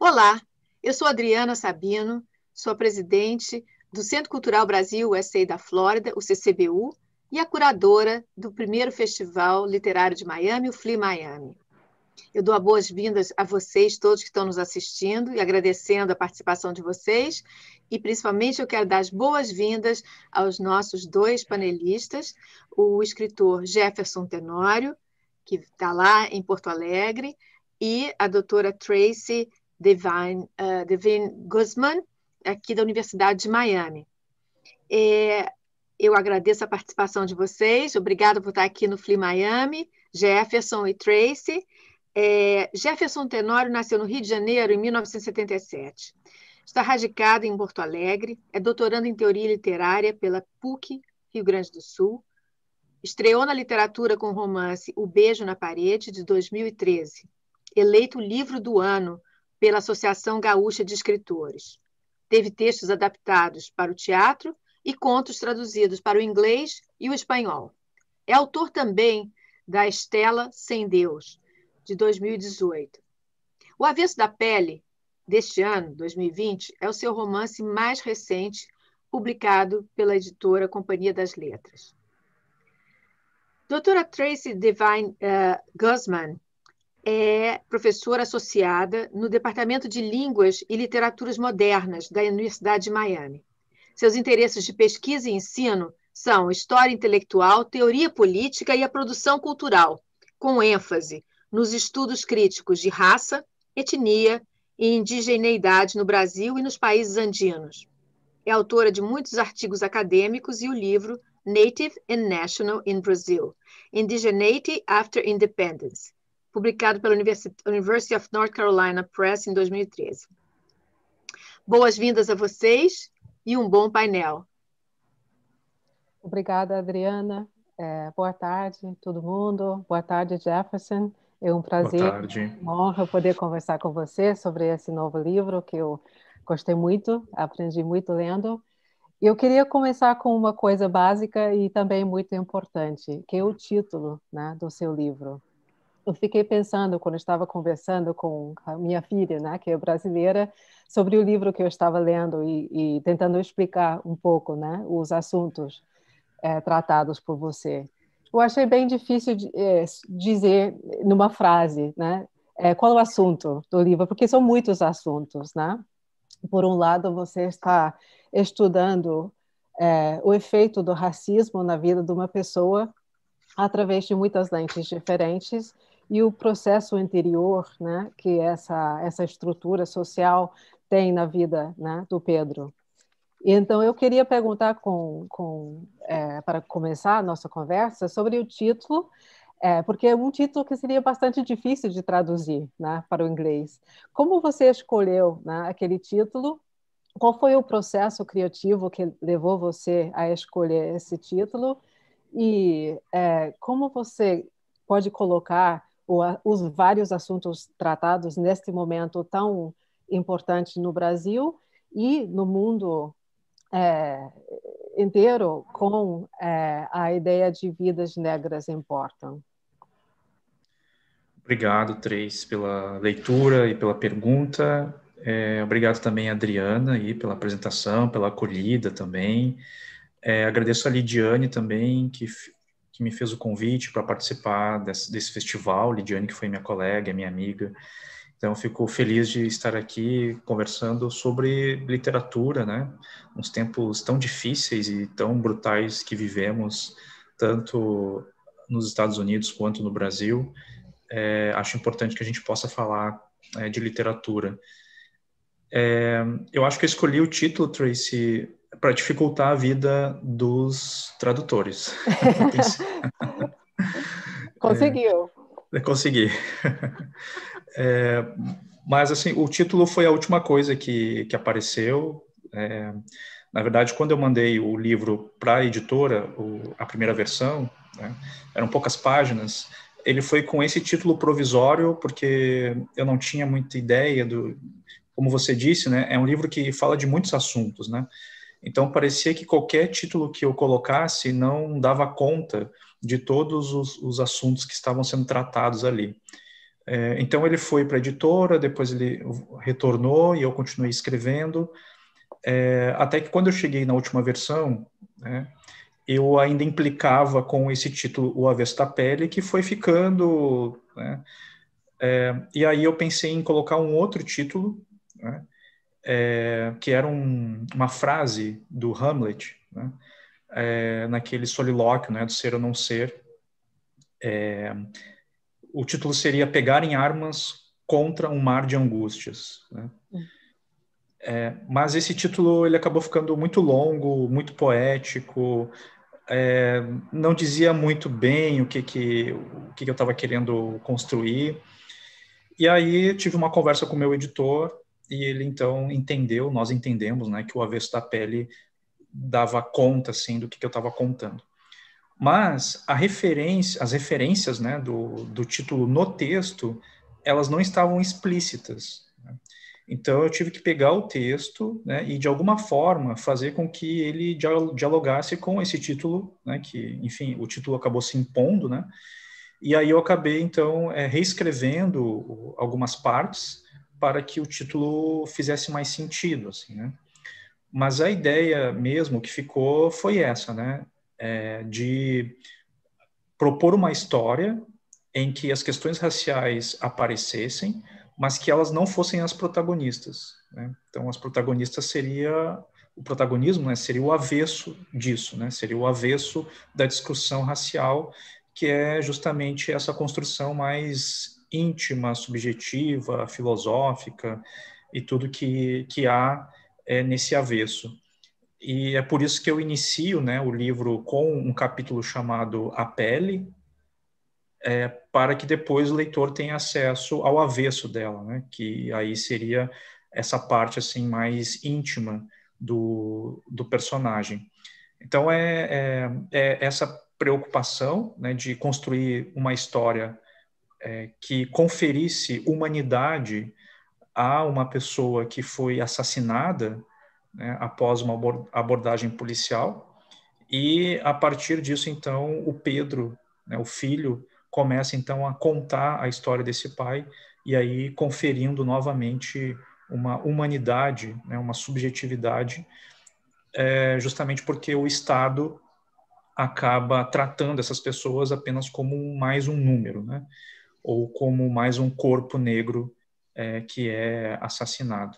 Olá, eu sou Adriana Sabino, sou a presidente do Centro Cultural Brasil USA da Flórida, o CCBU, e a curadora do primeiro Festival Literário de Miami, o Flea Miami. Eu dou as boas-vindas a vocês todos que estão nos assistindo e agradecendo a participação de vocês, e principalmente eu quero dar as boas-vindas aos nossos dois panelistas, o escritor Jefferson Tenório, que está lá em Porto Alegre, e a doutora Tracy Devine Guzman, aqui da Universidade de Miami. Eu agradeço a participação de vocês, obrigada por estar aqui no Flea Miami, Jefferson e Tracy. Jefferson Tenório nasceu no Rio de Janeiro em 1977. Está radicado em Porto Alegre, é doutorando em Teoria Literária pela PUC, Rio Grande do Sul. Estreou na literatura com o romance O Beijo na Parede, de 2013. Eleito Livro do Ano pela Associação Gaúcha de Escritores. Teve textos adaptados para o teatro e contos traduzidos para o inglês e o espanhol. É autor também da Estela Sem Deus, de 2018. O Avesso da Pele, deste ano, 2020, é o seu romance mais recente, publicado pela editora Companhia das Letras. Doutora Tracy Devine Guzman é professora associada no Departamento de Línguas e Literaturas Modernas da Universidade de Miami. Seus interesses de pesquisa e ensino são história intelectual, teoria política e a produção cultural, com ênfase nos estudos críticos de raça, etnia e indigeneidade no Brasil e nos países andinos. É autora de muitos artigos acadêmicos e o livro Native and National in Brazil, Indigeneity After Independence, publicado pela University of North Carolina Press em 2013. Boas-vindas a vocês e um bom painel. Obrigada, Adriana. Boa tarde, todo mundo. Boa tarde, Jefferson. É um prazer, uma honra poder conversar com você sobre esse novo livro que eu gostei muito, aprendi muito lendo. Eu queria começar com uma coisa básica e também muito importante, que é o título, né, do seu livro. Eu fiquei pensando, quando estava conversando com a minha filha, né, que é brasileira, sobre o livro que eu estava lendo e tentando explicar um pouco, né, os assuntos tratados por você. Eu achei bem difícil dizer numa frase, né, qual é o assunto do livro, porque são muitos assuntos, né? Por um lado, você está estudando o efeito do racismo na vida de uma pessoa através de muitas lentes diferentes e o processo interior, né, que essa estrutura social tem na vida, né, do Pedro. Então, eu queria perguntar, para começar a nossa conversa, sobre o título, porque é um título que seria bastante difícil de traduzir, né, para o inglês. Como você escolheu, né, aquele título? Qual foi o processo criativo que levou você a escolher esse título? E como você pode colocar os vários assuntos tratados neste momento tão importante no Brasil e no mundo inteiro com a ideia de vidas negras importam? Obrigado, Trace, pela leitura e pela pergunta. Obrigado também, Adriana, aí, pela apresentação, pela acolhida também. Agradeço a Lidiane também, que me fez o convite para participar desse festival. Lidiane, que foi minha colega, minha amiga. Então, fico feliz de estar aqui conversando sobre literatura, né? Uns tempos tão difíceis e tão brutais que vivemos, tanto nos Estados Unidos quanto no Brasil. Acho importante que a gente possa falar de literatura. Eu acho que eu escolhi o título, Tracy, para dificultar a vida dos tradutores. Conseguiu. Consegui. Mas, assim, o título foi a última coisa que apareceu. Na verdade, quando eu mandei o livro para a editora, a primeira versão, né, eram poucas páginas, ele foi com esse título provisório, porque eu não tinha muita ideia como você disse, né, é um livro que fala de muitos assuntos, né? Então, parecia que qualquer título que eu colocasse não dava conta de todos os assuntos que estavam sendo tratados ali. Então ele foi para a editora, depois ele retornou e eu continuei escrevendo, até que quando eu cheguei na última versão, né, eu ainda implicava com esse título, O Avesso da Pele, que foi ficando, né, e aí eu pensei em colocar um outro título, né, que era uma frase do Hamlet, né, naquele solilóquio, né, do ser ou não ser. O título seria Pegar em Armas contra um Mar de Angústias, né? Mas esse título ele acabou ficando muito longo, muito poético, não dizia muito bem o que eu estava querendo construir. E aí tive uma conversa com o meu editor e ele então entendeu, nós entendemos, né, que o Avesso da Pele dava conta assim do que eu estava contando. Mas as referências, né, do título no texto, elas não estavam explícitas, né? Então eu tive que pegar o texto, né, e de alguma forma fazer com que ele dialogasse com esse título, né, que, enfim, o título acabou se impondo, né? E aí eu acabei então reescrevendo algumas partes para que o título fizesse mais sentido, assim, né? Mas a ideia mesmo que ficou foi essa, né? De propor uma história em que as questões raciais aparecessem, mas que elas não fossem as protagonistas, né? Então, as protagonistas o protagonismo, né, seria o avesso disso, né? Seria o avesso da discussão racial, que é justamente essa construção mais íntima, subjetiva, filosófica e tudo que há nesse avesso. E é por isso que eu inicio, né, o livro com um capítulo chamado A Pele, para que depois o leitor tenha acesso ao avesso dela, né, que aí seria essa parte assim mais íntima do personagem. Então é essa preocupação, né, de construir uma história que conferisse humanidade a uma pessoa que foi assassinada, né, após uma abordagem policial, e a partir disso, então, o Pedro, né, o filho, começa então a contar a história desse pai, e aí conferindo novamente uma humanidade, né, uma subjetividade, justamente porque o Estado acaba tratando essas pessoas apenas como mais um número, né, ou como mais um corpo negro que é assassinado.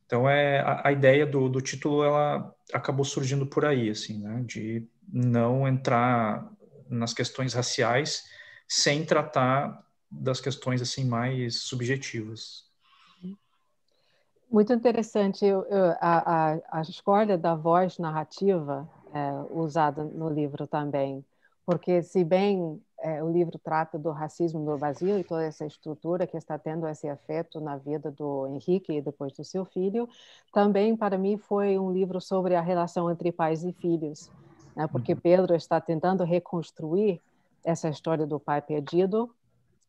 Então, a ideia do título, ela acabou surgindo por aí, assim, né? De não entrar nas questões raciais sem tratar das questões, assim, mais subjetivas. Muito interessante a escolha da voz narrativa usada no livro também, porque se bem o livro trata do racismo no Brasil e toda essa estrutura que está tendo esse efeito na vida do Henrique e depois do seu filho, também para mim foi um livro sobre a relação entre pais e filhos, né? Porque Pedro está tentando reconstruir essa história do pai perdido.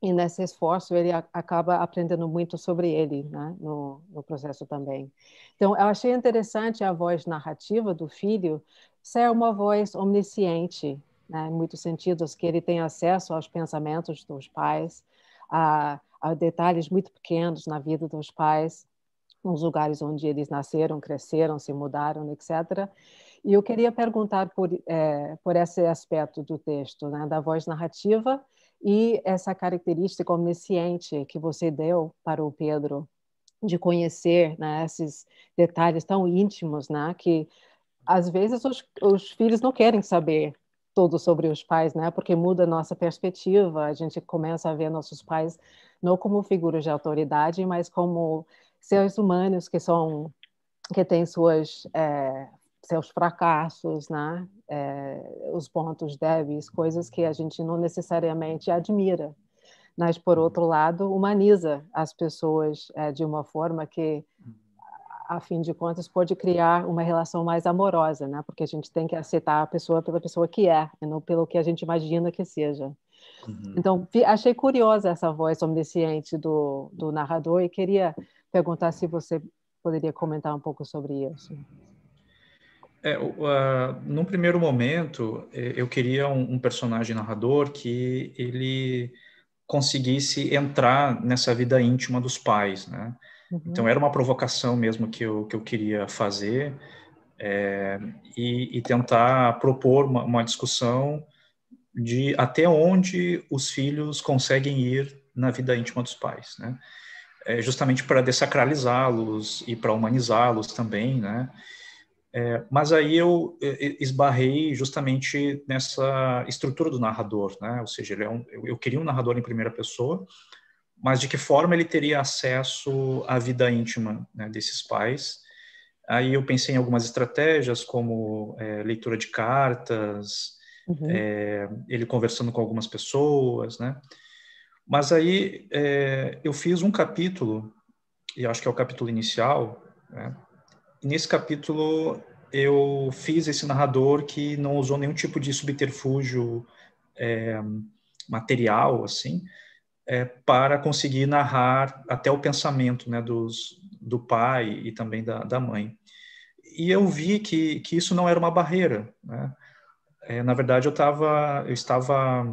E nesse esforço ele acaba aprendendo muito sobre ele, né, no processo também. Então, eu achei interessante a voz narrativa do filho ser uma voz omnisciente, né, em muitos sentidos, que ele tem acesso aos pensamentos dos pais, a detalhes muito pequenos na vida dos pais, nos lugares onde eles nasceram, cresceram, se mudaram, etc. E eu queria perguntar por esse aspecto do texto, né, da voz narrativa, e essa característica omnisciente que você deu para o Pedro, de conhecer, né, esses detalhes tão íntimos, né, que às vezes os filhos não querem saber tudo sobre os pais, né, porque muda a nossa perspectiva, a gente começa a ver nossos pais não como figuras de autoridade, mas como seres humanos que têm seus fracassos, né? Os pontos débeis, coisas que a gente não necessariamente admira, mas, por outro lado, humaniza as pessoas de uma forma que, a fim de contas, pode criar uma relação mais amorosa, né? Porque a gente tem que aceitar a pessoa pela pessoa que é, e não pelo que a gente imagina que seja. Uhum. Então, achei curiosa essa voz omnisciente do narrador e queria perguntar se você poderia comentar um pouco sobre isso. Num primeiro momento, eu queria um personagem narrador que ele conseguisse entrar nessa vida íntima dos pais, né? Então, era uma provocação mesmo que eu queria fazer, e tentar propor uma discussão de até onde os filhos conseguem ir na vida íntima dos pais, né? Justamente para dessacralizá-los e para humanizá-los também, né? Mas aí eu esbarrei justamente nessa estrutura do narrador, né? Ou seja, eu queria um narrador em primeira pessoa, mas de que forma ele teria acesso à vida íntima, né, desses pais? Aí eu pensei em algumas estratégias, como leitura de cartas, ele conversando com algumas pessoas, né? Mas aí eu fiz um capítulo, e acho que é o capítulo inicial, né? E nesse capítulo eu fiz esse narrador que não usou nenhum tipo de subterfúgio material, assim, para conseguir narrar até o pensamento, né, do pai e também da mãe. E eu vi que isso não era uma barreira, né? Na verdade, eu estava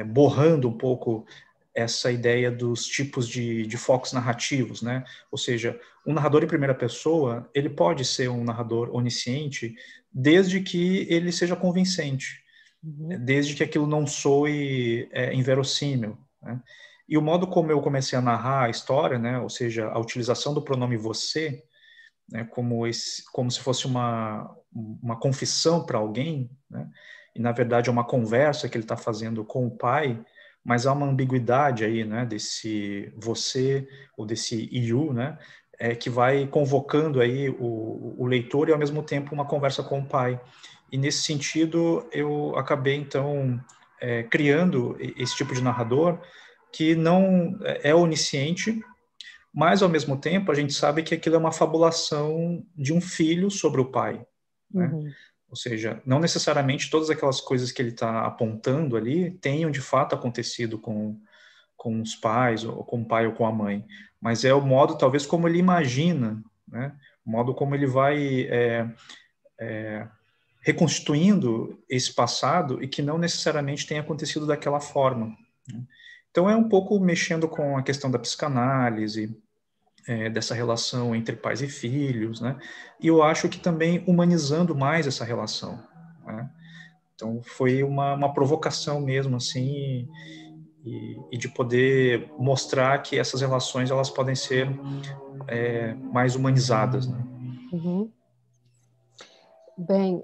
borrando um pouco essa ideia dos tipos de focos narrativos, né? Ou seja, um narrador em primeira pessoa, ele pode ser um narrador onisciente desde que ele seja convincente, desde que aquilo não soe inverossímil, né? E o modo como eu comecei a narrar a história, né? Ou seja, a utilização do pronome você, né, como se fosse uma confissão para alguém, né? E na verdade é uma conversa que ele está fazendo com o pai, mas há uma ambiguidade aí, né, desse você ou desse you, né, que vai convocando aí o leitor e ao mesmo tempo uma conversa com o pai. E nesse sentido eu acabei então criando esse tipo de narrador que não é onisciente, mas, ao mesmo tempo, a gente sabe que aquilo é uma fabulação de um filho sobre o pai, né? Ou seja, não necessariamente todas aquelas coisas que ele está apontando ali tenham, de fato, acontecido com os pais, ou com o pai ou com a mãe, mas é o modo, talvez, como ele imagina, né? O modo como ele vai reconstituindo esse passado e que não necessariamente tem acontecido daquela forma, né? Então, é um pouco mexendo com a questão da psicanálise, dessa relação entre pais e filhos, né? E eu acho que também humanizando mais essa relação, né? Então foi uma provocação mesmo, assim, e de poder mostrar que essas relações elas podem ser mais humanizadas, né? Bem,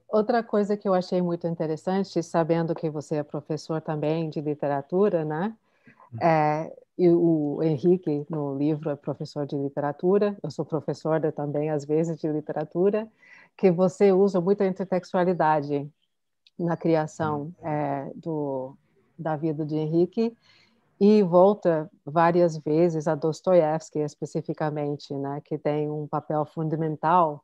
outra coisa que eu achei muito interessante, sabendo que você é professor também de literatura, né? E o Henrique, no livro, é professor de literatura, eu sou professora também, às vezes, de literatura, que você usa muita intertextualidade na criação da vida de Henrique e volta várias vezes a Dostoiévski, especificamente, né, que tem um papel fundamental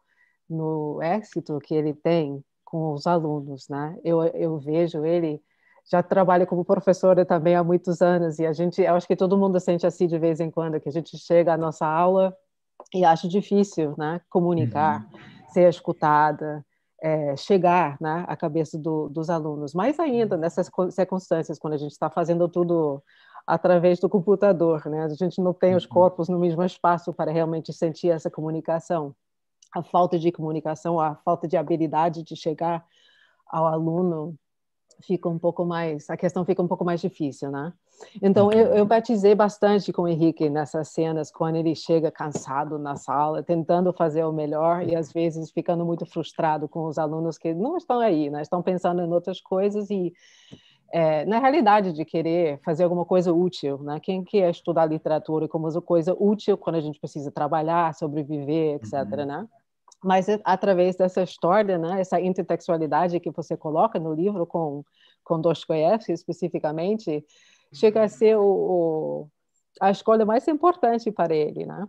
no êxito que ele tem com os alunos, né? Eu vejo ele já trabalha como professora também há muitos anos e eu acho que todo mundo sente assim de vez em quando, que a gente chega à nossa aula e acha difícil, né, comunicar, ser escutada, chegar, né, à cabeça dos alunos. Mais ainda nessas circunstâncias, quando a gente está fazendo tudo através do computador, né? A gente não tem os corpos no mesmo espaço para realmente sentir essa comunicação. A falta de comunicação, a falta de habilidade de chegar ao aluno a questão fica um pouco mais difícil, né? Então, eu batizei bastante com o Henrique nessas cenas, quando ele chega cansado na sala, tentando fazer o melhor e, às vezes, ficando muito frustrado com os alunos que não estão aí, né? Estão pensando em outras coisas e, na realidade, de querer fazer alguma coisa útil, né? Quem quer estudar literatura como coisa útil quando a gente precisa trabalhar, sobreviver, etc., né? Mas através dessa história, né, essa intertextualidade que você coloca no livro com Dostoiévski especificamente, chega a ser a escolha mais importante para ele, né?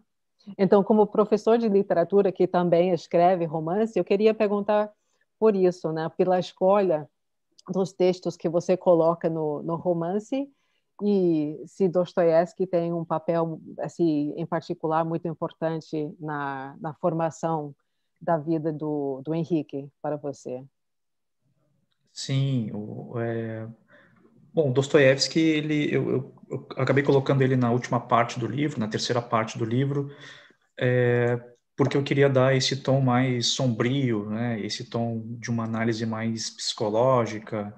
Então, como professor de literatura que também escreve romance, eu queria perguntar por isso, né, pela escolha dos textos que você coloca no romance e se Dostoiévski tem um papel, assim, em particular muito importante na formação da vida do Henrique para você. Sim, Bom, Dostoiévski, eu acabei colocando ele na última parte do livro, na terceira parte do livro, porque eu queria dar esse tom mais sombrio, né, esse tom de uma análise mais psicológica,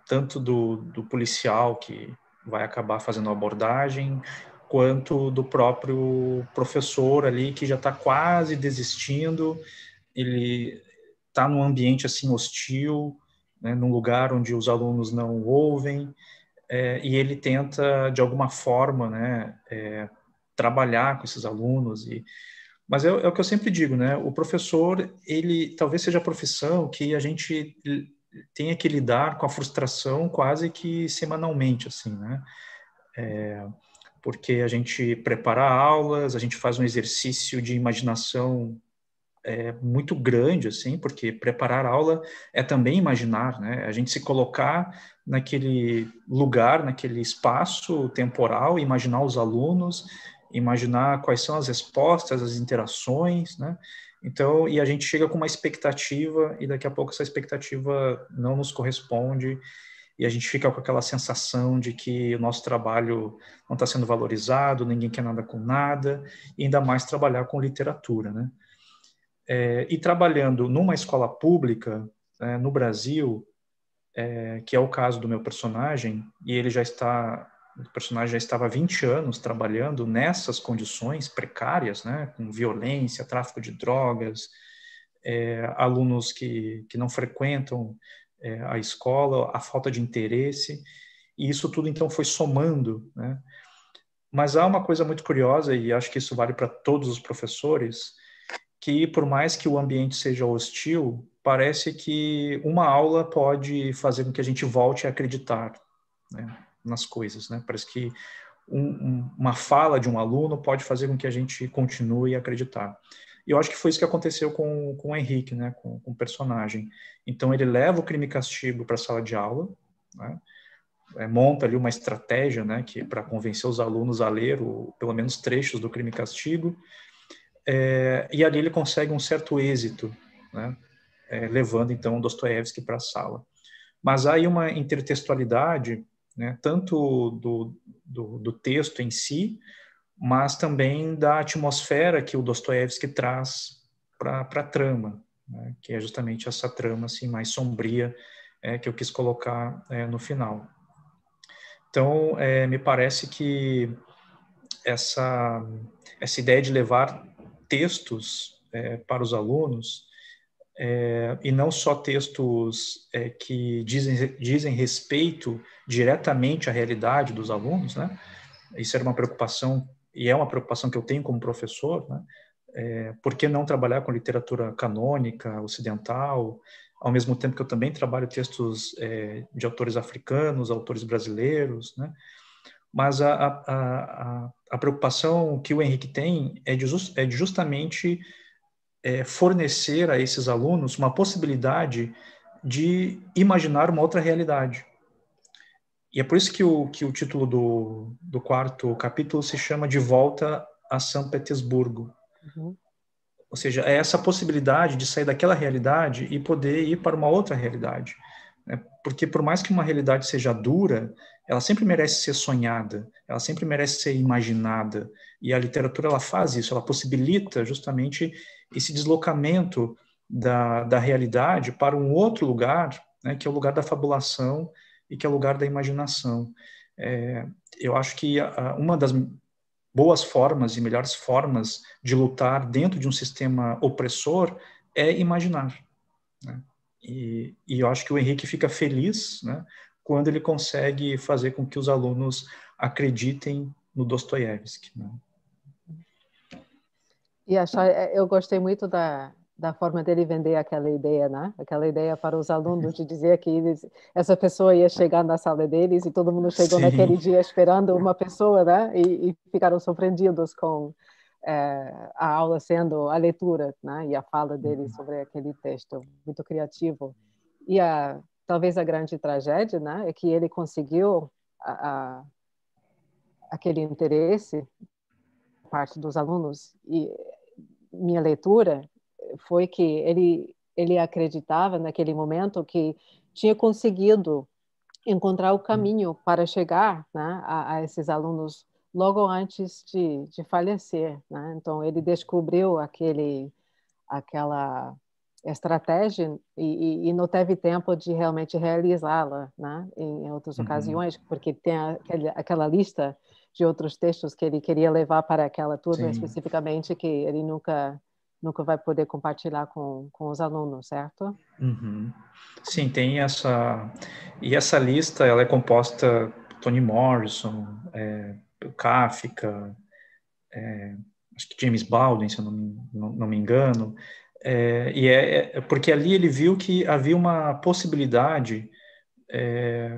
tanto do policial que vai acabar fazendo a abordagem, quanto do próprio professor ali que já está quase desistindo, ele está num ambiente assim hostil, né, num lugar onde os alunos não o ouvem, e ele tenta de alguma forma, né, trabalhar com esses alunos mas é o que eu sempre digo, né? O professor, ele talvez seja a profissão que a gente tenha que lidar com a frustração quase que semanalmente, assim, né? Porque a gente prepara aulas, a gente faz um exercício de imaginação muito grande, assim, porque preparar aula é também imaginar, né? A gente se colocar naquele lugar, naquele espaço temporal, imaginar os alunos, imaginar quais são as respostas, as interações, né? Então, e a gente chega com uma expectativa e daqui a pouco essa expectativa não nos corresponde e a gente fica com aquela sensação de que o nosso trabalho não está sendo valorizado, ninguém quer nada com nada, e ainda mais trabalhar com literatura, né? E trabalhando numa escola pública, no Brasil, que é o caso do meu personagem, e o personagem já estava há 20 anos trabalhando nessas condições precárias, né, com violência, tráfico de drogas, alunos que não frequentam a escola, a falta de interesse, e isso tudo então foi somando, né? Mas há uma coisa muito curiosa, e acho que isso vale para todos os professores, que por mais que o ambiente seja hostil, parece que uma aula pode fazer com que a gente volte a acreditar, né, nas coisas, né? Parece que uma fala de um aluno pode fazer com que a gente continue a acreditar. E eu acho que foi isso que aconteceu com o Henrique, né, com o personagem. Então ele leva o Crime e Castigo para a sala de aula, né, monta ali uma estratégia, né, que para convencer os alunos a ler pelo menos trechos do Crime e Castigo, e ali ele consegue um certo êxito, né, levando então Dostoiévski para a sala. Mas há aí uma intertextualidade, né, tanto do texto em si, mas também da atmosfera que o Dostoiévski traz para a trama, né, que é justamente essa trama assim, mais sombria que eu quis colocar no final. Então, me parece que essa ideia de levar textos para os alunos, e não só textos que dizem respeito diretamente à realidade dos alunos, né? Isso era uma preocupação, e é uma preocupação que eu tenho como professor, né? Por que não trabalhar com literatura canônica, ocidental, ao mesmo tempo que eu também trabalho textos de autores africanos, autores brasileiros, né? Mas a preocupação que o Henrique tem é de justamente fornecer a esses alunos uma possibilidade de imaginar uma outra realidade. E é por isso que o título do quarto capítulo se chama De Volta a São Petersburgo. Uhum. Ou seja, é essa possibilidade de sair daquela realidade e poder ir para uma outra realidade. Porque por mais que uma realidade seja dura, ela sempre merece ser sonhada, ela sempre merece ser imaginada. E a literatura ela faz isso, ela possibilita justamente esse deslocamento da realidade para um outro lugar, né, que é o lugar da fabulação e que é o lugar da imaginação. Eu acho que uma das boas formas e melhores formas de lutar dentro de um sistema opressor é imaginar, né? E eu acho que o Henrique fica feliz, né, quando ele consegue fazer com que os alunos acreditem no Dostoiévski, né? E eu gostei muito da forma dele vender aquela ideia, né? Aquela ideia para os alunos de dizer que essa pessoa ia chegar na sala deles e todo mundo chegou Sim. naquele dia esperando uma pessoa, né? E ficaram surpreendidos com a aula sendo a leitura, né? E a fala dele sobre aquele texto muito criativo. E talvez a grande tragédia, né? É que ele conseguiu aquele interesse parte dos alunos e minha leitura foi que ele acreditava naquele momento que tinha conseguido encontrar o caminho para chegar, né, a esses alunos logo antes de falecer, né? Então ele descobriu aquela estratégia e não teve tempo de realmente realizá-la, né, em outras ocasiões, porque tem aquela lista de outros textos que ele queria levar para aquela turma especificamente, que ele nunca vai poder compartilhar com os alunos, certo? Uhum. Sim, tem essa... E essa lista, ela é composta por Toni Morrison, Kafka, acho que James Baldwin, se eu não me engano, porque ali ele viu que havia uma possibilidade,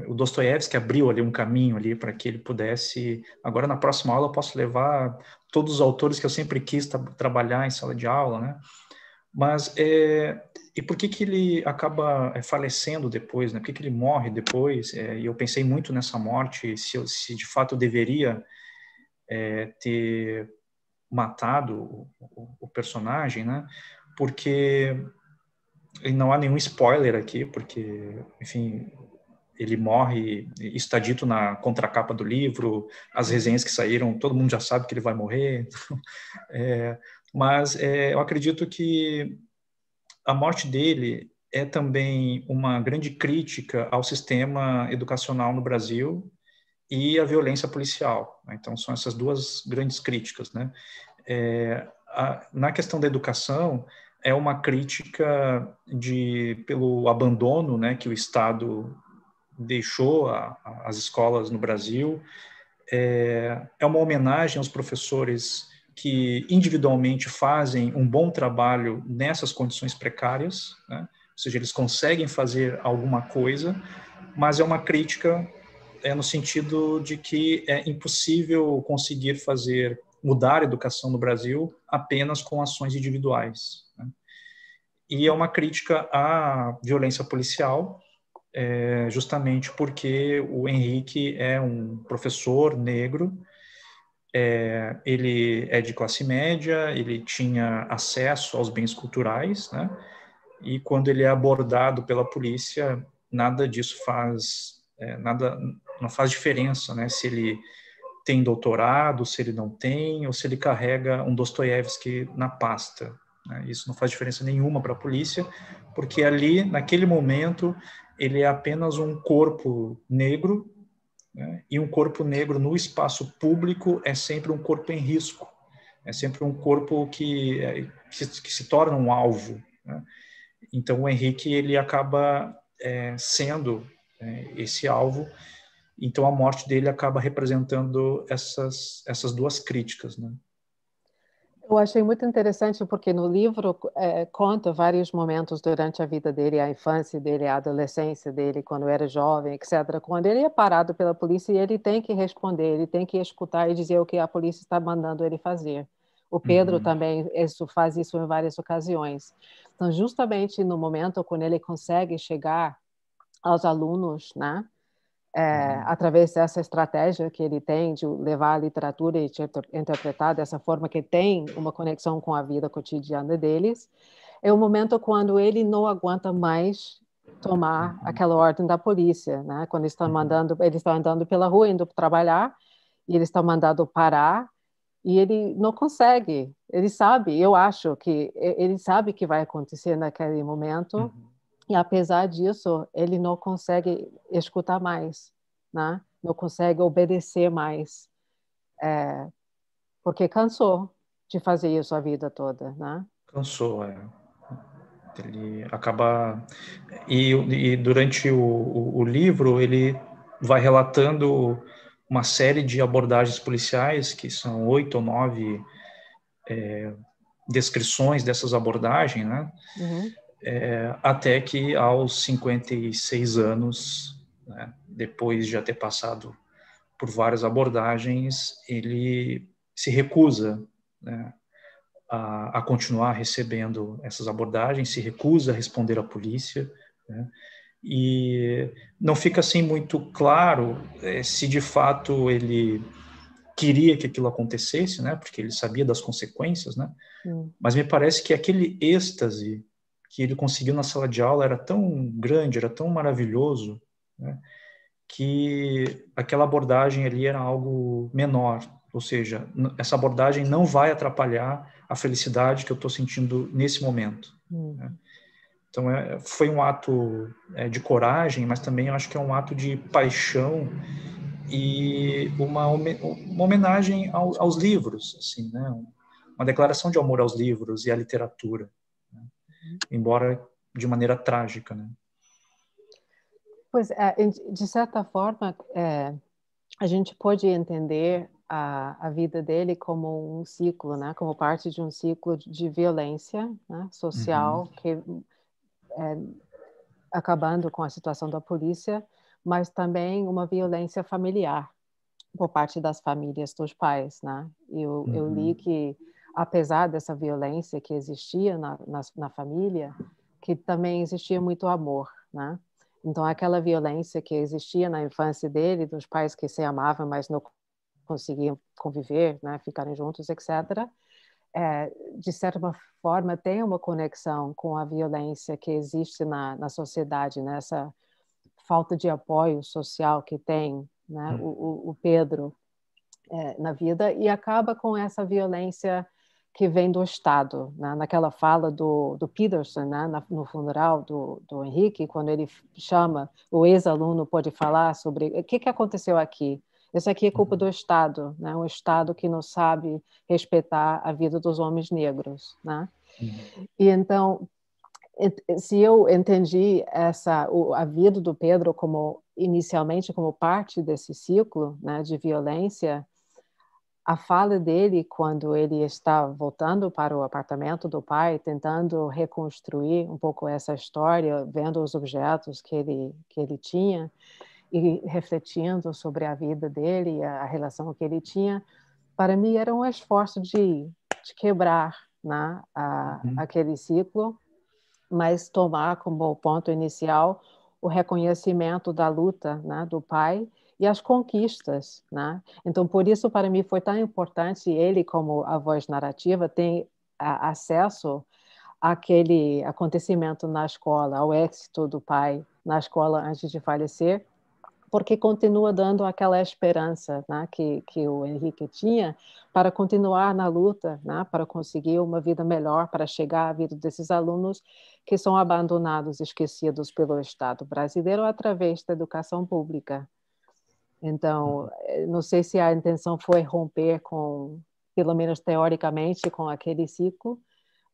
o Dostoiévski abriu ali um caminho ali para que ele pudesse... Agora, na próxima aula, eu posso levar todos os autores que eu sempre quis trabalhar em sala de aula, né? Mas, e por que ele acaba falecendo depois, né? Por que ele morre depois? E eu pensei muito nessa morte, se de fato eu deveria ter matado o personagem, né? Porque não há nenhum spoiler aqui, porque, enfim, ele morre, isso está dito na contracapa do livro, as resenhas que saíram, todo mundo já sabe que ele vai morrer. Mas eu acredito que a morte dele é também uma grande crítica ao sistema educacional no Brasil e à violência policial. Então, são essas duas grandes críticas, né? Na questão da educação, é uma crítica pelo abandono, né, que o Estado deixou as escolas no Brasil. É uma homenagem aos professores que individualmente fazem um bom trabalho nessas condições precárias, né? Ou seja, eles conseguem fazer alguma coisa, mas é uma crítica no sentido de que é impossível conseguir mudar a educação no Brasil apenas com ações individuais, né? E é uma crítica à violência policial, justamente porque o Henrique é um professor negro, ele é de classe média, ele tinha acesso aos bens culturais, né? E quando ele é abordado pela polícia, nada disso não faz diferença, né? Se ele tem doutorado, se ele não tem, ou se ele carrega um Dostoiévski na pasta, né? Isso não faz diferença nenhuma para a polícia, porque ali, naquele momento, ele é apenas um corpo negro, né? E um corpo negro no espaço público é sempre um corpo em risco, é sempre um corpo que se torna um alvo, né? Então o Henrique ele acaba sendo esse alvo, então a morte dele acaba representando essas duas críticas, né? Eu achei muito interessante porque no livro conta vários momentos durante a vida dele, a infância dele, a adolescência dele, quando era jovem, etc. Quando ele é parado pela polícia, ele tem que responder, ele tem que escutar e dizer o que a polícia está mandando ele fazer. O Pedro também faz isso em várias ocasiões. Então, justamente no momento quando ele consegue chegar aos alunos, né? Através dessa estratégia que ele tem de levar a literatura e interpretar dessa forma que tem uma conexão com a vida cotidiana deles, é o momento quando ele não aguenta mais tomar aquela ordem da polícia, né? Quando ele está andando pela rua indo trabalhar e eles estão mandando parar e ele não consegue. Ele sabe, eu acho que ele sabe que vai acontecer naquele momento. E, apesar disso, ele não consegue escutar mais, né? Não consegue obedecer mais, porque cansou de fazer isso a vida toda, né? Cansou, Ele acaba... E durante o livro, ele vai relatando uma série de abordagens policiais, que são 8 ou 9 descrições dessas abordagens, né? Até que aos 56 anos, né, depois de já ter passado por várias abordagens, ele se recusa, né, a continuar recebendo essas abordagens, se recusa a responder à polícia, né, e não fica assim muito claro se de fato ele queria que aquilo acontecesse, né, porque ele sabia das consequências, né, mas me parece que aquele êxtase que ele conseguiu na sala de aula era tão grande, era tão maravilhoso, né, que aquela abordagem ali era algo menor, ou seja, essa abordagem não vai atrapalhar a felicidade que eu estou sentindo nesse momento. Né? Então, foi um ato de coragem, mas também eu acho que é um ato de paixão e uma homenagem aos livros, assim, né? Uma declaração de amor aos livros e à literatura, né? Embora de maneira trágica, né? Pois, de certa forma, a gente pode entender a vida dele como um ciclo, né? Como parte de um ciclo de violência, né? Social, que acabando com a situação da polícia, mas também uma violência familiar por parte das famílias dos pais, né? Eu li que, apesar dessa violência que existia na família, que também existia muito amor, né? Então, aquela violência que existia na infância dele, dos pais que se amavam, mas não conseguiam conviver, né? Ficarem juntos, etc., de certa forma, tem uma conexão com a violência que existe na sociedade, nessa falta de apoio social que tem, né, o Pedro na vida, e acaba com essa violência que vem do Estado, né? Naquela fala do Peterson, né? No funeral do Henrique, quando ele chama, o ex-aluno pode falar sobre o que aconteceu aqui. Isso aqui é culpa do Estado, né? Um Estado que não sabe respeitar a vida dos homens negros, né? E então, se eu entendi a vida do Pedro inicialmente como parte desse ciclo, né, de violência, a fala dele quando ele está voltando para o apartamento do pai, tentando reconstruir um pouco essa história, vendo os objetos que ele tinha e refletindo sobre a vida dele e a relação que ele tinha, para mim era um esforço de quebrar, né, aquele ciclo, mas tomar como ponto inicial o reconhecimento da luta, né, do pai e as conquistas, né? Então, por isso, para mim, foi tão importante ele, como a voz narrativa, ter acesso àquele acontecimento na escola, ao êxito do pai na escola antes de falecer, porque continua dando aquela esperança, né, que o Henrique tinha para continuar na luta, né, para conseguir uma vida melhor, para chegar à vida desses alunos que são abandonados, esquecidos pelo Estado brasileiro através da educação pública. Então, não sei se a intenção foi romper pelo menos teoricamente, com aquele ciclo,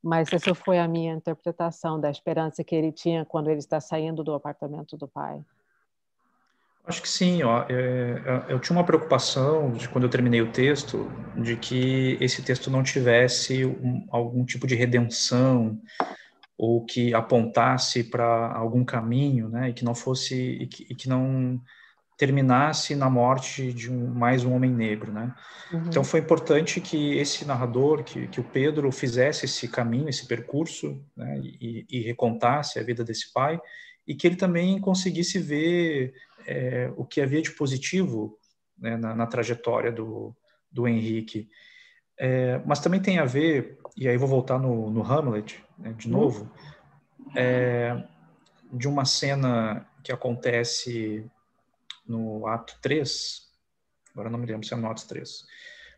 mas essa foi a minha interpretação da esperança que ele tinha quando ele está saindo do apartamento do pai. Acho que sim, ó. Eu tinha uma preocupação de quando eu terminei o texto, de que esse texto não tivesse algum tipo de redenção ou que apontasse para algum caminho, né, e que não fosse e que não terminasse na morte de mais um homem negro, né? Então foi importante que esse narrador, que o Pedro fizesse esse caminho, esse percurso, né, e recontasse a vida desse pai, e que ele também conseguisse ver o que havia de positivo, né, na trajetória do Henrique. Mas também tem a ver, e aí vou voltar no Hamlet, né, de novo, de uma cena que acontece no ato 3, agora não me lembro se é no ato 3,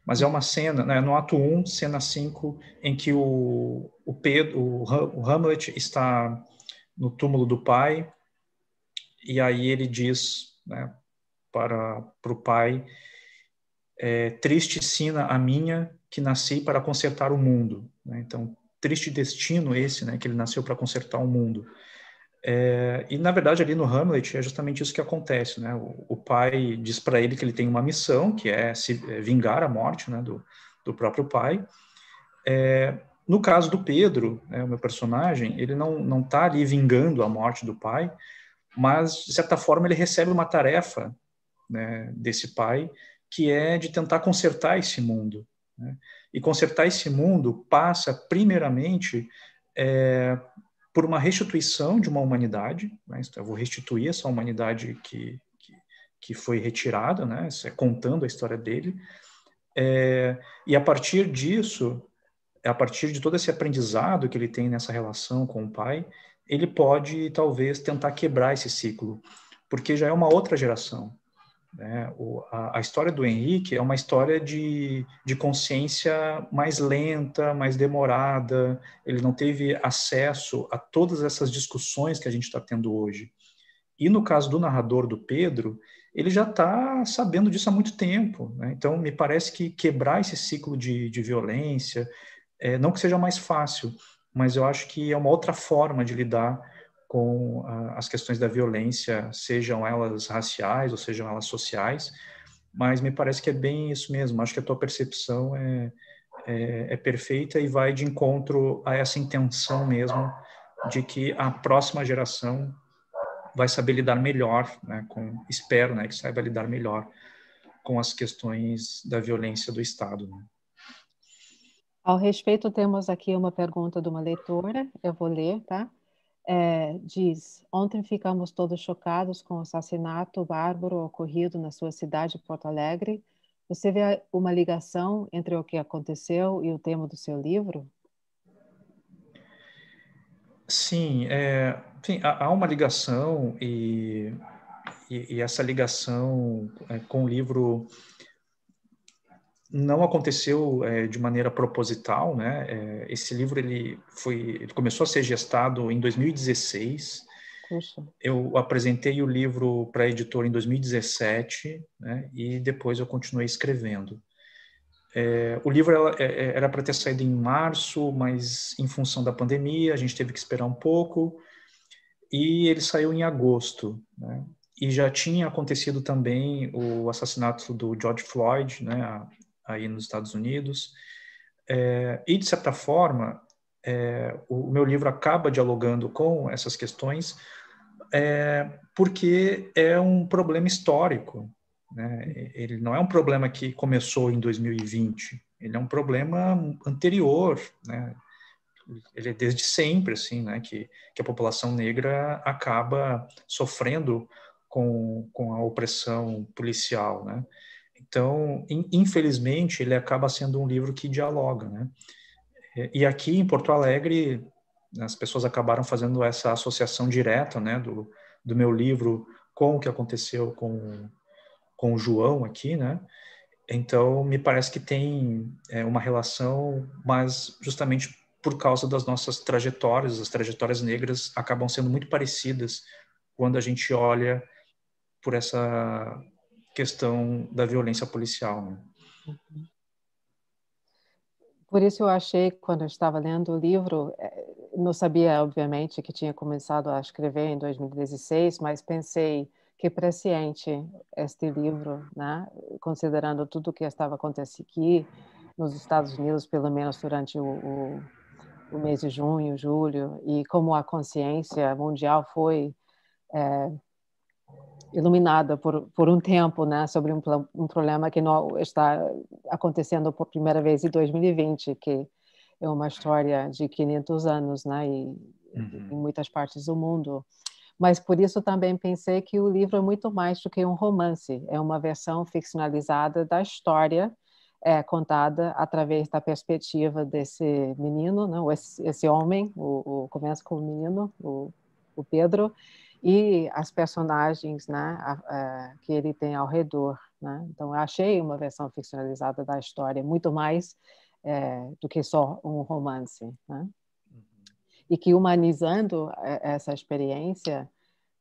mas é uma cena, né, no ato 1, cena 5, em que o Hamlet está no túmulo do pai, e aí ele diz, né, para o pai, triste sina a minha, que nasci para consertar o mundo. Né? Então, triste destino esse, né, que ele nasceu para consertar o mundo. E, na verdade, ali no Hamlet, é justamente isso que acontece. Né? O pai diz para ele que ele tem uma missão, que é vingar a morte, né, do próprio pai. No caso do Pedro, né, o meu personagem, ele não está ali vingando a morte do pai, mas, de certa forma, ele recebe uma tarefa, né, desse pai, que é de tentar consertar esse mundo. Né? E consertar esse mundo passa, primeiramente, por uma restituição de uma humanidade, né? Então, eu vou restituir essa humanidade que foi retirada, né? Contando a história dele, e a partir disso, a partir de todo esse aprendizado que ele tem nessa relação com o pai, ele pode, talvez, tentar quebrar esse ciclo, porque já é uma outra geração, né? A história do Henrique é uma história de consciência mais lenta, mais demorada. Ele não teve acesso a todas essas discussões que a gente está tendo hoje. E no caso do narrador, do Pedro, ele já está sabendo disso há muito tempo, né? Então, me parece que quebrar esse ciclo de violência, não que seja mais fácil, mas eu acho que é uma outra forma de lidar com as questões da violência, sejam elas raciais ou sejam elas sociais, mas me parece que é bem isso mesmo. Acho que a tua percepção é perfeita e vai de encontro a essa intenção mesmo de que a próxima geração vai saber lidar melhor, né, espero, né, que saiba lidar melhor com as questões da violência do Estado, né? Ao respeito, temos aqui uma pergunta de uma leitora, eu vou ler, tá? Diz: ontem ficamos todos chocados com o assassinato bárbaro ocorrido na sua cidade, Porto Alegre. Você vê uma ligação entre o que aconteceu e o tema do seu livro? Sim, há uma ligação e essa ligação com o livro não aconteceu de maneira proposital, né? Esse livro ele começou a ser gestado em 2016. Puxa. Eu apresentei o livro para a editora em 2017, né? E depois eu continuei escrevendo. O livro era para ter saído em março, mas em função da pandemia a gente teve que esperar um pouco e ele saiu em agosto, né? E já tinha acontecido também o assassinato do George Floyd, né? Aí nos Estados Unidos. E de certa forma o meu livro acaba dialogando com essas questões porque é um problema histórico, né? Ele não é um problema que começou em 2020, ele é um problema anterior, né? Ele é desde sempre, assim, né? Que a população negra acaba sofrendo com a opressão policial, né? Então, infelizmente, ele acaba sendo um livro que dialoga, né? E aqui em Porto Alegre, as pessoas acabaram fazendo essa associação direta, né, do meu livro com o que aconteceu com o João aqui, né? Então, me parece que tem uma relação, mas justamente por causa das nossas trajetórias, as trajetórias negras acabam sendo muito parecidas quando a gente olha por essa questão da violência policial, né? Por isso eu achei, quando eu estava lendo o livro, não sabia, obviamente, que tinha começado a escrever em 2016, mas pensei que presciente este livro, né? Considerando tudo o que estava acontecendo aqui nos Estados Unidos, pelo menos durante o mês de junho, julho, e como a consciência mundial foi iluminada por um tempo, né, sobre um problema que não está acontecendo por primeira vez em 2020, que é uma história de 500 anos, né, e em muitas partes do mundo. Mas por isso também pensei que o livro é muito mais do que um romance, é uma versão ficcionalizada da história contada através da perspectiva desse menino, né, esse homem, começa com o menino, o Pedro, e as personagens, né, que ele tem ao redor, né? Então, eu achei uma versão ficcionalizada da história muito mais do que só um romance, né? E que humanizando essa experiência,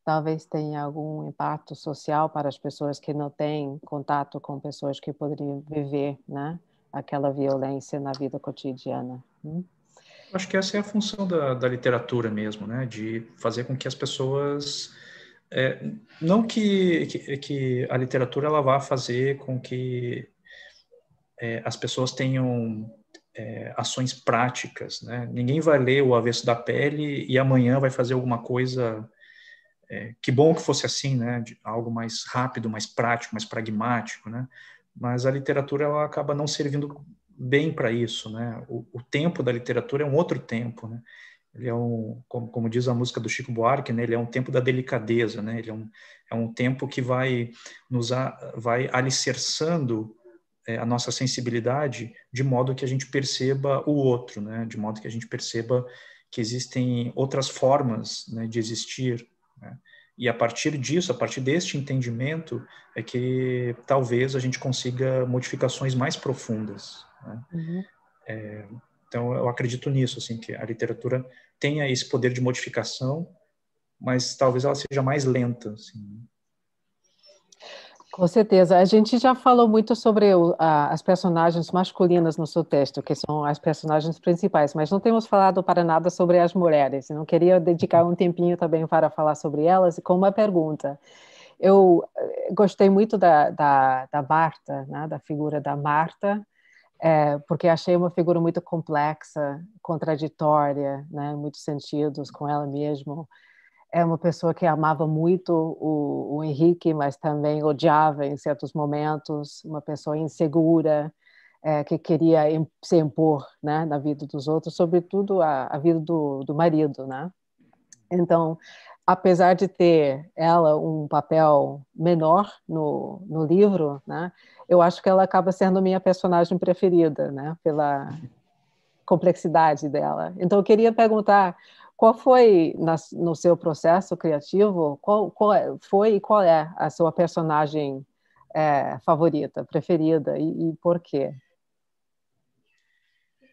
talvez tenha algum impacto social para as pessoas que não têm contato com pessoas que poderiam viver, né, aquela violência na vida cotidiana. Acho que essa é a função da literatura mesmo, né? De fazer com que as pessoas... não que a literatura ela vá fazer com que as pessoas tenham ações práticas, né? Ninguém vai ler O Avesso da Pele e amanhã vai fazer alguma coisa... que bom que fosse assim, né? Algo mais rápido, mais prático, mais pragmático, né? Mas a literatura ela acaba não servindo bem para isso, né? O tempo da literatura é um outro tempo, né? Ele é como diz a música do Chico Buarque, né? Ele é um tempo da delicadeza, né? Ele é um tempo que vai alicerçando a nossa sensibilidade de modo que a gente perceba o outro, né? De modo que a gente perceba que existem outras formas, né, de existir, né? E a partir disso, a partir deste entendimento, é que talvez a gente consiga modificações mais profundas, né? Uhum. Então, eu acredito nisso, assim, que a literatura tenha esse poder de modificação, mas talvez ela seja mais lenta, assim. Com certeza. A gente já falou muito sobre as personagens masculinas no seu texto, que são as personagens principais, mas não temos falado para nada sobre as mulheres. Eu não queria dedicar um tempinho também para falar sobre elas, e com uma pergunta. Eu gostei muito da Marta, né, da figura da Marta, porque achei uma figura muito complexa, contraditória, né, em muitos sentidos, com ela mesma. É uma pessoa que amava muito o Henrique, mas também odiava em certos momentos, uma pessoa insegura, que queria se impor, né, na vida dos outros, sobretudo a vida do marido, né? Então, apesar de ter ela um papel menor no livro, né, eu acho que ela acaba sendo minha personagem preferida, né, pela complexidade dela. Então, eu queria perguntar qual foi, no seu processo criativo, qual foi e qual é a sua personagem favorita, preferida, e por quê?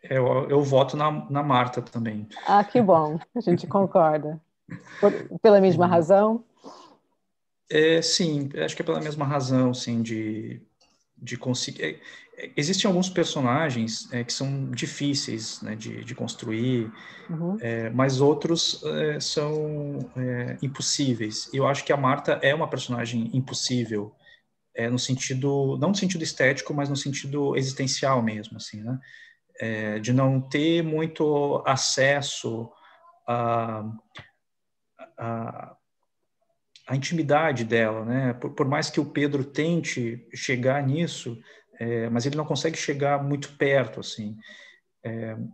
Eu voto na Marta também. Ah, que bom, a gente concorda. Pela mesma razão? Sim, acho que é pela mesma razão, sim, de conseguir... Existem alguns personagens que são difíceis, né, de construir, Uhum. mas outros são impossíveis. E eu acho que a Marta é uma personagem impossível, no sentido, não no sentido estético, mas no sentido existencial mesmo, assim, né? De não ter muito acesso a a intimidade dela, né? Por mais que o Pedro tente chegar nisso, mas ele não consegue chegar muito perto, assim.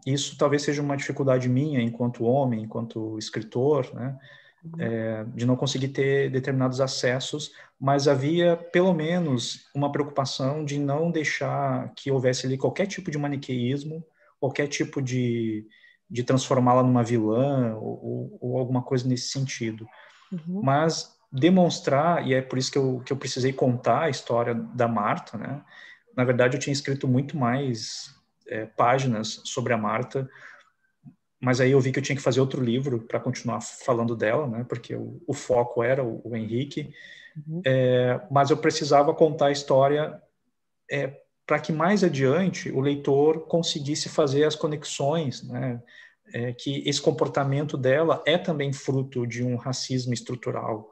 Isso talvez seja uma dificuldade minha enquanto homem, enquanto escritor, né? De não conseguir ter determinados acessos, mas havia pelo menos uma preocupação de não deixar que houvesse ali qualquer tipo de maniqueísmo, qualquer tipo de transformá-la numa vilã ou alguma coisa nesse sentido. Uhum. Mas demonstrar, e é por isso que eu precisei contar a história da Marta, né? Na verdade, eu tinha escrito muito mais páginas sobre a Marta, mas aí eu vi que eu tinha que fazer outro livro para continuar falando dela, né? Porque o foco era o Henrique, Uhum. mas eu precisava contar a história para que mais adiante o leitor conseguisse fazer as conexões, né? Que esse comportamento dela é também fruto de um racismo estrutural,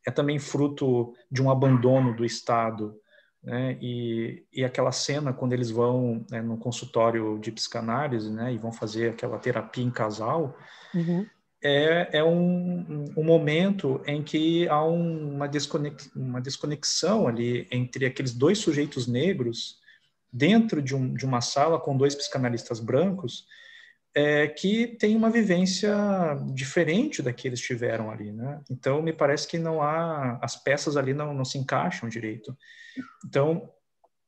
é também fruto de um abandono do Estado, né? E aquela cena quando eles vão no consultório de psicanálise, né, e vão fazer aquela terapia em casal, Uhum. é um momento em que há uma desconexão ali entre aqueles dois sujeitos negros dentro de uma sala com dois psicanalistas brancos, que tem uma vivência diferente da que eles tiveram ali, né? Então, me parece que as peças ali não se encaixam direito. Então,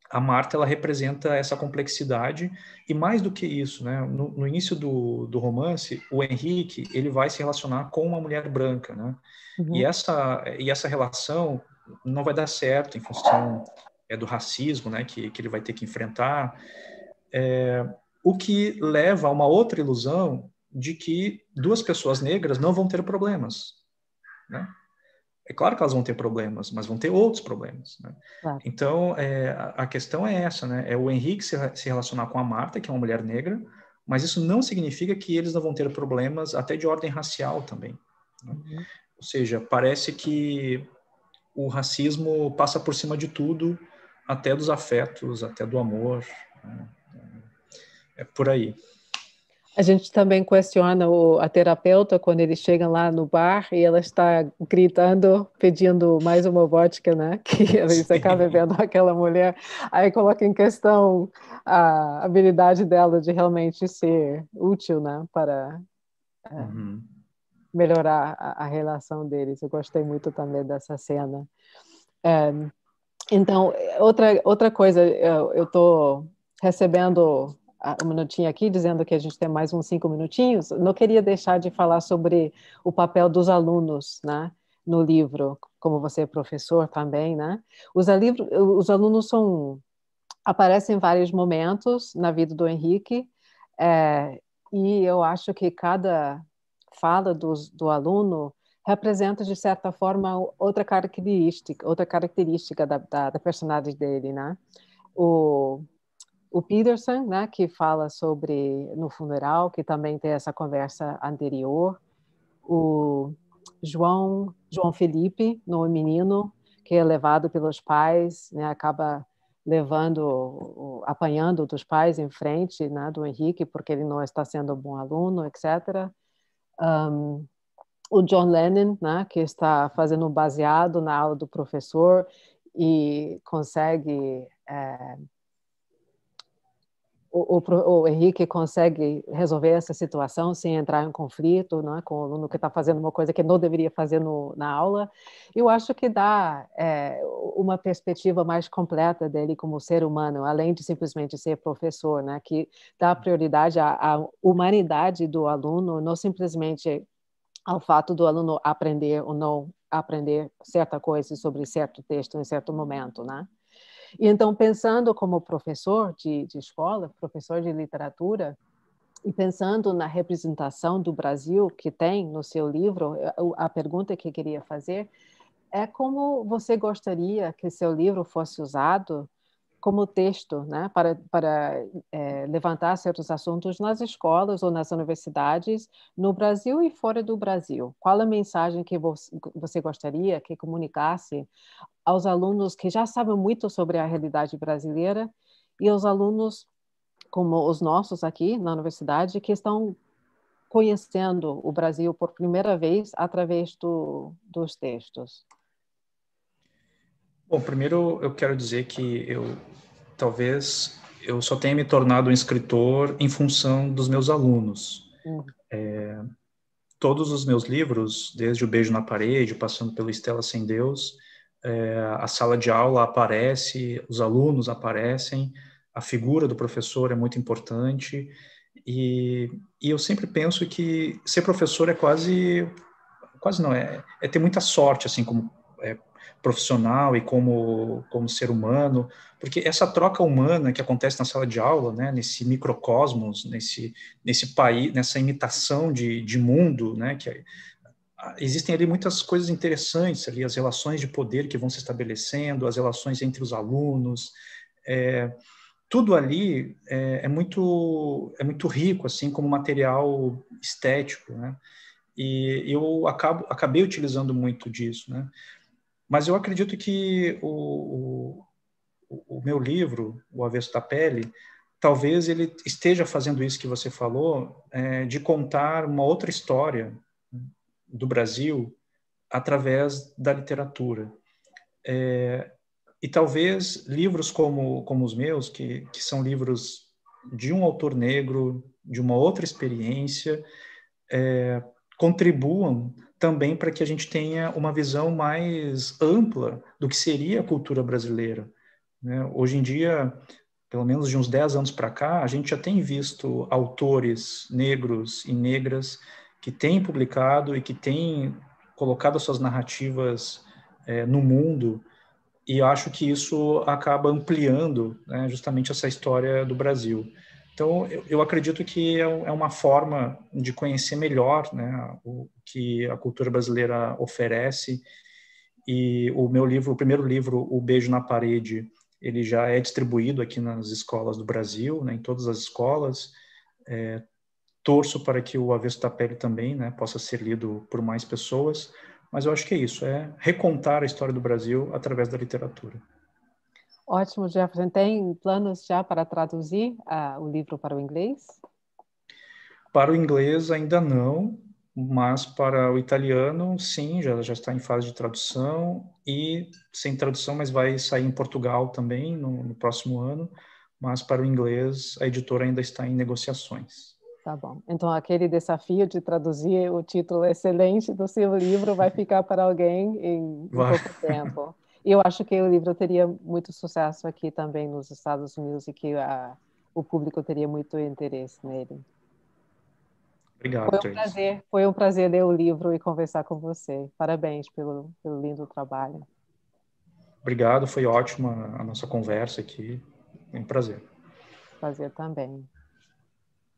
a Marta, ela representa essa complexidade, e mais do que isso, né? No início do romance, o Henrique, ele vai se relacionar com uma mulher branca, né? Uhum. E essa relação não vai dar certo em função do racismo, né? Que ele vai ter que enfrentar, o que leva a uma outra ilusão de que duas pessoas negras não vão ter problemas, né? É claro que elas vão ter problemas, mas vão ter outros problemas, né? Claro. Então, a questão é essa, né? É o Henrique se relacionar com a Marta, que é uma mulher negra, mas isso não significa que eles não vão ter problemas até de ordem racial também, né? Uhum. Ou seja, parece que o racismo passa por cima de tudo, até dos afetos, até do amor, né? É por aí. A gente também questiona a terapeuta quando eles chegam lá no bar e ela está gritando, pedindo mais uma vodka, né? Que eles acabam vendo aquela mulher. Aí coloca em questão a habilidade dela de realmente ser útil, né? Para melhorar a relação deles. Eu gostei muito também dessa cena. Então, outra coisa, eu estou recebendo um minutinho aqui, dizendo que a gente tem mais uns 5 minutinhos. Não queria deixar de falar sobre o papel dos alunos, né? no livro, como você é professor também, né? Os alunos aparecem em vários momentos na vida do Henrique, e eu acho que cada fala do aluno representa, de certa forma, outra característica da personagem dele, né? O Peterson, né, que fala sobre no funeral, que também tem essa conversa anterior. O João Felipe, no menino, que é levado pelos pais, né, acaba apanhando dos pais em frente, né, do Henrique, porque ele não está sendo um bom aluno, etc. O John Lennon, né, que está fazendo um baseado na aula do professor e consegue... O Henrique consegue resolver essa situação sem entrar em conflito, né, com o aluno que está fazendo uma coisa que não deveria fazer na aula. Eu acho que dá uma perspectiva mais completa dele como ser humano, além de simplesmente ser professor, né, que dá prioridade à humanidade do aluno, não simplesmente ao fato do aluno aprender ou não aprender certa coisa sobre certo texto em certo momento, né? E então, pensando como professor de escola, professor de literatura, e pensando na representação do Brasil que tem no seu livro, a pergunta que eu queria fazer é como você gostaria que seu livro fosse usado como texto, né, para levantar certos assuntos nas escolas ou nas universidades, no Brasil e fora do Brasil. Qual a mensagem que você gostaria que comunicasse aos alunos que já sabem muito sobre a realidade brasileira e aos alunos como os nossos aqui na universidade que estão conhecendo o Brasil por primeira vez através dos textos? Bom, primeiro eu quero dizer que talvez eu só tenha me tornado um escritor em função dos meus alunos. Todos os meus livros, desde O Beijo na Parede, passando pelo Estela Sem Deus, a sala de aula aparece, os alunos aparecem, a figura do professor é muito importante, e eu sempre penso que ser professor é quase não, é ter muita sorte, assim, como profissional e como ser humano, porque essa troca humana que acontece na sala de aula, né, nesse microcosmos, nesse país, nessa imitação de mundo, né, existem ali muitas coisas interessantes ali, as relações de poder que vão se estabelecendo, as relações entre os alunos, tudo ali é muito rico, assim, como material estético, né? E eu acabei utilizando muito disso, né? Mas eu acredito que o meu livro, O Avesso da Pele, talvez ele esteja fazendo isso que você falou, de contar uma outra história do Brasil através da literatura. E talvez livros como os meus, que são livros de um autor negro, de uma outra experiência, contribuam também para que a gente tenha uma visão mais ampla do que seria a cultura brasileira, né? Hoje em dia, pelo menos de uns 10 anos para cá, a gente já tem visto autores negros e negras que têm publicado e que têm colocado suas narrativas no mundo, e eu acho que isso acaba ampliando, né, justamente essa história do Brasil. Então, eu acredito que é uma forma de conhecer melhor, né, o que a cultura brasileira oferece. E o meu livro, o primeiro livro, O Beijo na Parede, ele já é distribuído aqui nas escolas do Brasil, né, em todas as escolas. Torço para que o Avesso da Pele também, né, possa ser lido por mais pessoas. Mas eu acho que é isso, é recontar a história do Brasil através da literatura. Ótimo, Jefferson. Tem planos já para traduzir o livro para o inglês? Para o inglês ainda não, mas para o italiano, sim, já está em fase de tradução, e sem tradução, mas vai sair em Portugal também no próximo ano, mas para o inglês a editora ainda está em negociações. Tá bom. Então, aquele desafio de traduzir o título excelente do seu livro vai ficar para alguém em pouco tempo. E eu acho que o livro teria muito sucesso aqui também nos Estados Unidos e que o público teria muito interesse nele. Obrigado, Tracy. Foi um prazer ler o livro e conversar com você. Parabéns pelo lindo trabalho. Obrigado, foi ótima a nossa conversa aqui. Foi um prazer. Prazer também.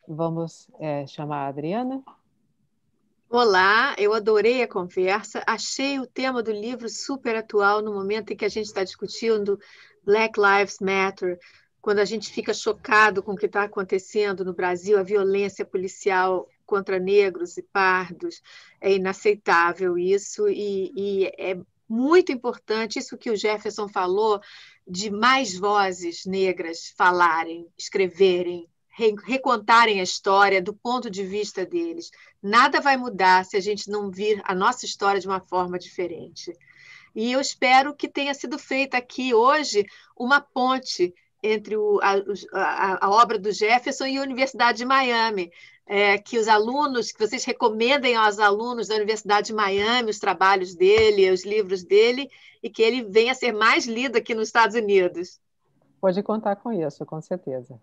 Vamos chamar a Adriana? Olá, eu adorei a conversa. Achei o tema do livro super atual no momento em que a gente está discutindo Black Lives Matter, quando a gente fica chocado com o que está acontecendo no Brasil, a violência policial contra negros e pardos. É inaceitável isso e é muito importante isso que o Jefferson falou, de mais vozes negras falarem, escreverem, recontarem a história do ponto de vista deles. Nada vai mudar se a gente não vir a nossa história de uma forma diferente. E eu espero que tenha sido feita aqui hoje uma ponte entre a obra do Jefferson e a Universidade de Miami, que os alunos, que vocês recomendem aos alunos da Universidade de Miami os trabalhos dele, os livros dele, e que ele venha a ser mais lido aqui nos Estados Unidos. Pode contar com isso, com certeza.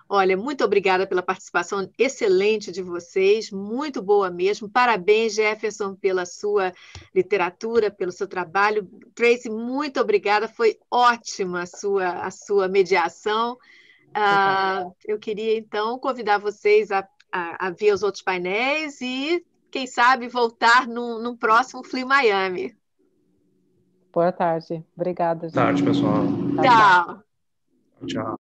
Olha, muito obrigada pela participação excelente de vocês, muito boa mesmo. Parabéns, Jefferson, pela sua literatura, pelo seu trabalho. Tracy, muito obrigada, foi ótima a sua mediação. Eu queria, então, convidar vocês a ver os outros painéis e, quem sabe, voltar num próximo Flea Miami. Boa tarde. Obrigada. Boa tarde, pessoal. Tchau. Tchau.